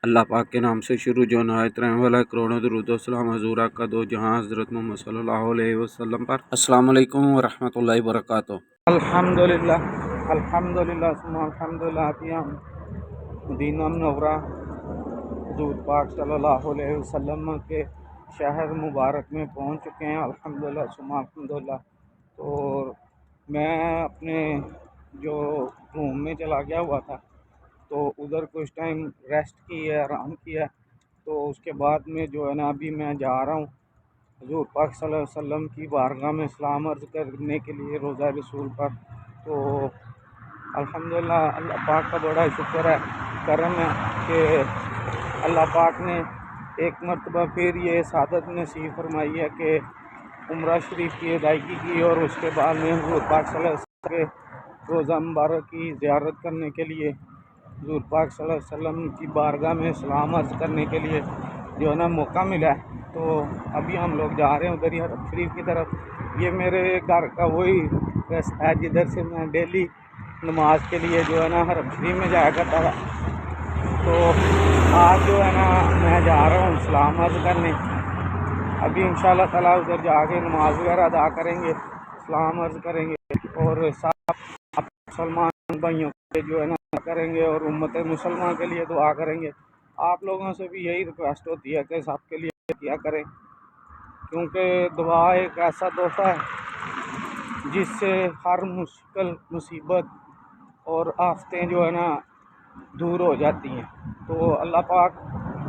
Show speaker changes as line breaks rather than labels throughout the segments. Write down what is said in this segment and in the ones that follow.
अल्लाह पाक के नाम से शुरू जो नहायत रहने वाला करोड़ों दुरूद व सलाम हज़ूर आका दो जहाँ हज़रत मोहम्मद सल्लल्लाहु अलैहि वसल्लम पर। अस्सलाम वालेकुम व रहमतुल्लाहि व बरकातुहू।
अल्हम्दुलिल्लाह अल्हम्दुलिल्लाह सुम्मा अल्हम्दुलिल्लाह कि हम मदीना मुनव्वरा हुज़ूर पाक सल्लल्लाहु अलैहि वसल्लम के शहर मुबारक में पहुंच चुके हैं। अल्हम्दुलिल्लाह सुम्मा अल्हम्दुलिल्लाह। तो मैं अपने जो रूम में चला गया हुआ था, तो उधर कुछ टाइम रेस्ट की है, आराम किया। तो उसके बाद में जो है ना, अभी मैं जा रहा हूँ हुज़ूर पाक सल्लल्लाहु अलैहि वसल्लम की बारगाह में सलाम अर्ज़ करने के लिए रोज़ा रसूल पर। तो अल्हम्दुलिल्लाह अल्लाह पाक का बड़ा शुक्र है, करम है कि अल्लाह पाक ने एक मरतबा फिर ये सादत नसीब फरमाई है कि उम्रा शरीफ की अदायगी की, और उसके बाद में हुज़ूर पाक सल्लल्लाहु अलैहि वसल्लम के रोज़ा मुबारक की ज़ियारत करने के लिए, हुज़ूर पाक सल्लल्लाहु अलैहि वसल्लम की बारगाह में सलाम अर्ज़ करने के लिए जो है ना मौका मिला है। तो अभी हम लोग जा रहे हैं उधर ही हरम शरीफ की तरफ। ये मेरे घर का वही रास्ता है जिधर से मैं डेली नमाज के लिए जो है ना हरम शरीफ में जाया करता था। तो आज जो है ना मैं जा रहा हूँ सलाम अर्ज़ करने। अभी इंशाअल्लाह ताला उधर जाके नमाज वगैरह अदा करेंगे, सलाम अर्ज़ करेंगे और साथ मुसलमान भाइयों के जो है ना करेंगे और उम्मत मुसलमान के लिए दुआ करेंगे। आप लोगों से भी यही रिक्वेस्ट होती है कि सबके लिए किया करें, क्योंकि दुआ एक ऐसा तोहफ़ा है जिससे हर मुश्किल मुसीबत और आफतें जो है ना दूर हो जाती हैं। तो अल्लाह पाक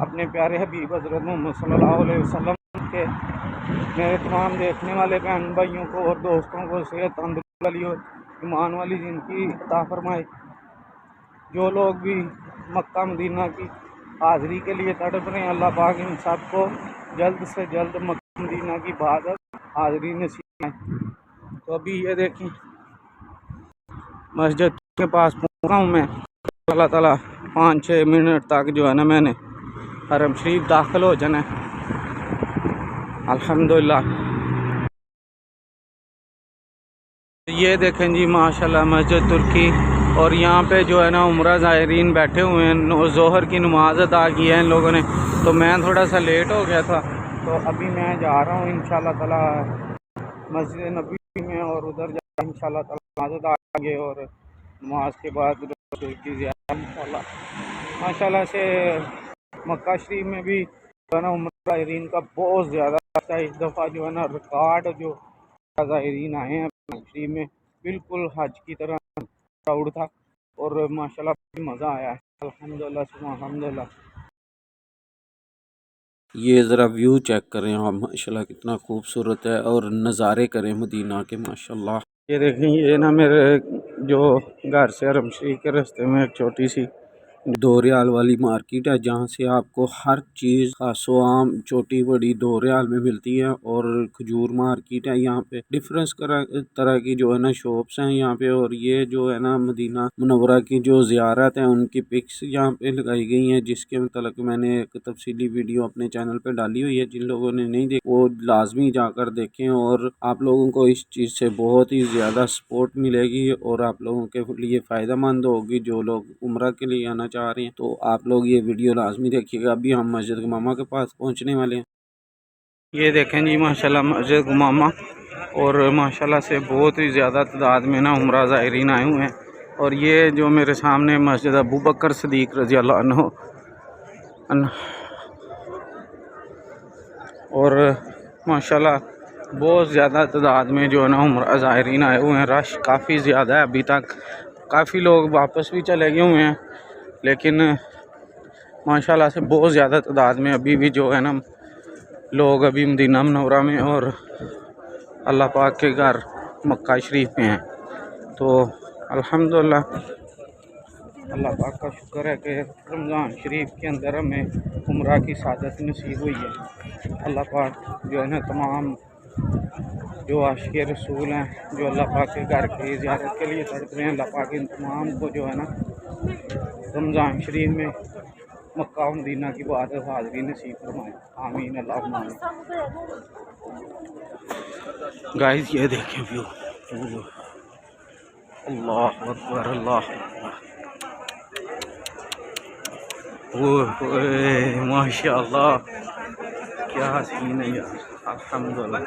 अपने प्यारे हबीब हज़रत मोहम्मद सल्लल्लाहु अलैहि वसल्लम के मेरे तमाम देखने वाले बहन भाइयों को और दोस्तों को सेहत तंदुरुस्ती वाली और ईमान वाली ज़िंदगी अता फरमाए। जो लोग भी मक्का मदीना की हाज़िरी के लिए तड़प रहे हैं, अल्लाह पाक इन सब को जल्द से जल्द मक्का मदीना की इबादत हाज़िरी नसीब है। तो अभी ये देखें मस्जिद के पास पहुँचा हूँ मैं। अल्लाह ताला 5-6 मिनट तक जो है ना मैंने हरम शरीफ दाखिल हो जाना है। अल्हम्दुलिल्लाह। ये देखें जी माशाल्लाह मस्जिद तुर्की, और यहाँ पे जो है ना उम्रा ज़ायरीन बैठे हुए हैं। ज़ोहर की नमाज अदा की है इन लोगों ने, तो मैं थोड़ा सा लेट हो गया था। तो अभी मैं जा रहा हूँ इंशाअल्लाह ताला मस्जिद नबी में, और उधर जा इंशाअल्लाह ताला नमाज अदा करेंगे और नमाज के बाद की ज़ियारत इंशाअल्लाह। माशाल्लाह से मक्का शरीफ में भी जो है ना उम्रा ज़ायरीन का बहुत ज़्यादा आता है। इस दफ़ा जो है ना रिकॉर्ड जो ज़ायरीन आए हैं शरीफ में, बिल्कुल हज की तरह क्राउड था और माशाल्लाह मज़ा आया है। अल्हम्दुलिल्लाह सुब्हान अल्हम्दुलिल्लाह।
ये ज़रा व्यू चेक करें आप, माशाल्लाह कितना खूबसूरत है, और नज़ारे करें मदीना के माशाल्लाह।
ये देखें, ये ना मेरे जो घर से हरम शरीफ के रास्ते में एक छोटी सी
2 रियाल वाली मार्केट है जहाँ से आपको हर चीज़ खासो आम छोटी बड़ी 2 रियाल में मिलती है। और खजूर मार्केट है, यहाँ पे डिफरेंस तरह की जो है ना शॉप्स हैं यहाँ पे। और ये जो है ना मदीना मुनव्वरा की जो ज़ियारत है उनकी पिक्स यहाँ पे लगाई गई हैं, जिसके मतलब मैंने एक तफसीली वीडियो अपने चैनल पे डाली हुई है। जिन लोगों ने नहीं देखी वो लाजमी जाकर देखें, और आप लोगों को इस चीज़ से बहुत ही ज़्यादा सपोर्ट मिलेगी और आप लोगों के लिए फ़ायदा मंद होगी जो लोग उम्रा के लिए आना चाह रहे हैं। तो आप लोग ये वीडियो लाजमी देखिएगा। अभी हम मस्जिद गुमामा के पास पहुंचने वाले हैं।
ये देखें जी माशाल्लाह मस्जिद गुमामा, और माशाल्लाह से बहुत ही ज़्यादा तादाद में ना उम्रा ज़ायरीन आए हुए हैं। और ये जो मेरे सामने मस्जिद अबू बकर सिद्दीक़ रज़ी अल्लाह अन्हु, और माशाल्लाह बहुत ज़्यादा तादाद में जो है ना उम्रा ज़ायरीन आए हुए हैं। रश काफ़ी ज़्यादा है अभी तक, काफ़ी लोग वापस भी चले गए हुए हैं, लेकिन माशाल्लाह से बहुत ज़्यादा तादाद में अभी भी जो है ना लोग अभी मदीना मुनव्वरा में और अल्लाह पाक के घर मक्का शरीफ में हैं। तो अल्हम्दुलिल्लाह अल्लाह पाक का शुक्र है कि रमज़ान शरीफ के अंदर हमें उम्रा की सादत नसीब हुई है। अल्लाह पाक जो है ना तमाम जो आशिक़ रसूल हैं, जो अल्लाह पाक के घर की ज़ियारत के लिए तड़प रहे हैं, अल्लाह पाक इन तमाम को जो है ना रमज़ान शरीफ में मक्का मदीना की इबादत हाज़िरी नसीब फरमाए। आमीन अल्लाहुम्मा आमीन। गाइस ये देखें व्यू, अल्लाह अकबर अल्लाह अकबर। ओए माशाल्लाह, क्या सीन है यार, अल्हम्दुलिल्लाह।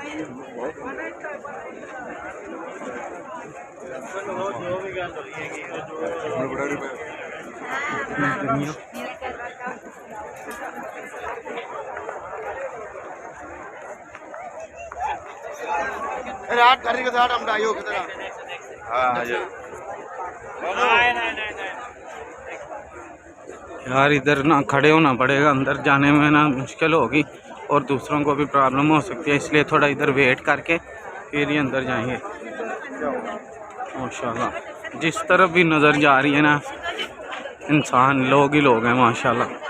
रात करने के साथ हम डाइयो की तरह। हाँ यार, इधर ना खड़े होना पड़ेगा, अंदर जाने में ना मुश्किल होगी और दूसरों को भी प्रॉब्लम हो सकती है, इसलिए थोड़ा इधर वेट करके फिर ही अंदर जाएंगे। माशाल्लाह, जिस तरफ भी नज़र जा रही है ना इंसान, लोग ही लोग हैं माशाल्लाह।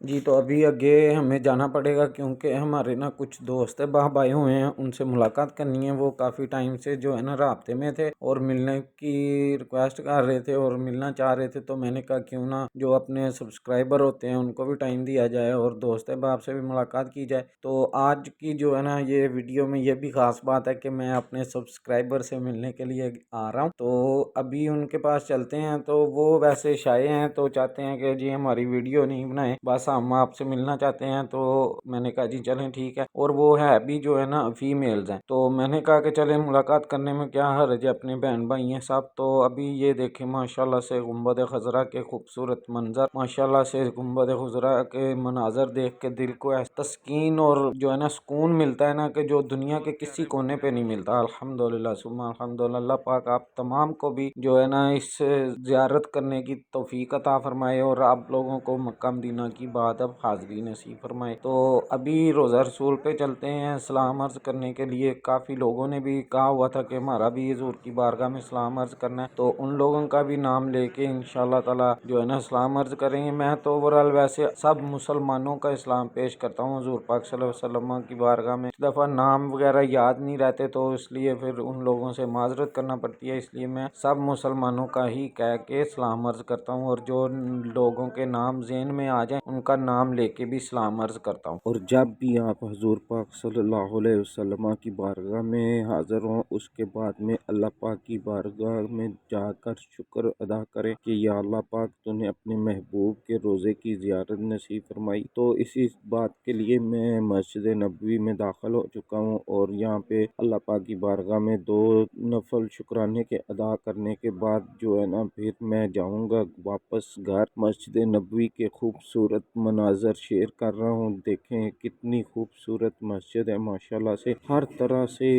जी, तो अभी आगे हमें जाना पड़ेगा क्योंकि हमारे ना कुछ दोस्त बाहब आए हुए हैं, उनसे मुलाकात करनी है। वो काफ़ी टाइम से जो है ना राब्ते में थे और मिलने की रिक्वेस्ट कर रहे थे और मिलना चाह रहे थे, तो मैंने कहा क्यों ना जो अपने सब्सक्राइबर होते हैं उनको भी टाइम दिया जाए और दोस्त बाहब से भी मुलाकात की जाए। तो आज की जो है ना ये वीडियो में ये भी ख़ास बात है कि मैं अपने सब्सक्राइबर से मिलने के लिए आ रहा हूँ। तो अभी उनके पास चलते हैं। तो वो वैसे शाये हैं, तो चाहते हैं कि जी हमारी वीडियो नहीं बनाए, बस हम आपसे मिलना चाहते हैं। तो मैंने कहा जी चलें ठीक है। और वो है भी जो है ना फीमेल्स हैं, तो मैंने कहा कि चलें मुलाकात करने में क्या हर्ज है, अपने बहन भाई हैं सब। तो अभी ये देखें माशाल्लाह से गुंबद खजरा के खूबसूरत मंजर, माशाल्लाह से गुंबद खजरा के मनाजर देख के दिल को तस्कीन और जो है ना सुकून मिलता है ना, कि जो दुनिया के किसी कोने पे नहीं मिलता। अल्हम्दुलिल्लाह सुम्मा अल्हम्दुलिल्लाह। अल्लाह पाक आप तमाम को भी जो है ना इस ज़ियारत करने की तौफीक अता फरमाए और आप लोगों को मक्का मदीना की बात अब हाज़री नसीब फरमाए। तो अभी रोज़ा रसूल पे चलते हैं सलाम अर्ज़ करने के लिए। काफ़ी लोगों ने भी कहा हुआ था कि हमारा भी हुज़ूर की बारगाह में सलाम अर्ज़ करना है, तो उन लोगों का भी नाम लेके इंशाअल्लाह ताला जो है ना सलाम अर्ज़ करेंगे। मैं तो ओवरऑल वैसे सब मुसलमानों का इस्लाम पेश करता हूँ हुज़ूर पाक सल्लल्लाहु अलैहि वसल्लम की बारगाह में। इस दफ़ा नाम वगैरह याद नहीं रहते, तो इसलिए फिर उन लोगों से माजरत करना पड़ती है, इसलिए मैं सब मुसलमानों का ही कह के सलाम अर्ज़ करता हूँ और जो लोगों के नाम ज़हन में आ जाए उनका नाम लेके भी सलाम अर्ज़ करता हूँ।
और जब भी आप हजूर पाक सल्लल्लाहु अलैहि वसल्लम की बारगाह में हाज़िर हों, उसके बाद में अल्लाह पाक की बारगाह में जाकर शुक्र अदा करें कि या अल्लाह पाक तूने अपने महबूब के रोज़े की ज़ियारत नसीब फरमाई। तो इसी बात के लिए मैं मस्जिद नबवी में दाखिल हो चुका हूँ और यहाँ पे अल्लाह पाक की बारगाह में 2 नफल शुक्राने के अदा करने के बाद जो है ना फिर मैं जाऊँगा वापस घर। मस्जिद नबवी के खूबसूरत मनाजर शेयर कर रहा हूँ। देखें कितनी खूबसूरत मस्जिद है माशाल्लाह से, हर तरह से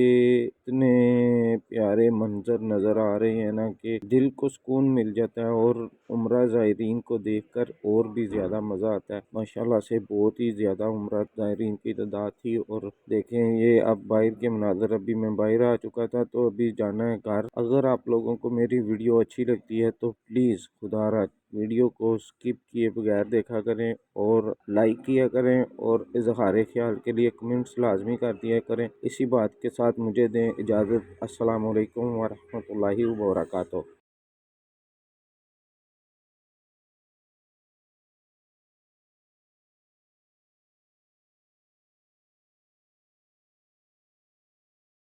इतने प्यारे मंजर नज़र आ रहे हैं ना कि दिल को सुकून मिल जाता है और उम्रा ज़ायरीन को देखकर और भी ज़्यादा मज़ा आता है। माशाल्लाह से बहुत ही ज़्यादा उम्रा ज़ायरीन की तादाद थी। और देखें ये अब बाहर के मनाजर, अभी मैं बाहर आ चुका था तो अभी जाना है घर। अगर आप लोगों को मेरी वीडियो अच्छी लगती है तो प्लीज़ खुदारा वीडियो को स्किप किए बगैर देखा करें और लाइक किया करें और इजहार ख्याल के लिए कमेंट्स लाजमी कर दिया करें। इसी बात के साथ मुझे दें इजाज़त। अस्सलाम वालेकुम व रहमतुल्लाहि व बरकातहू।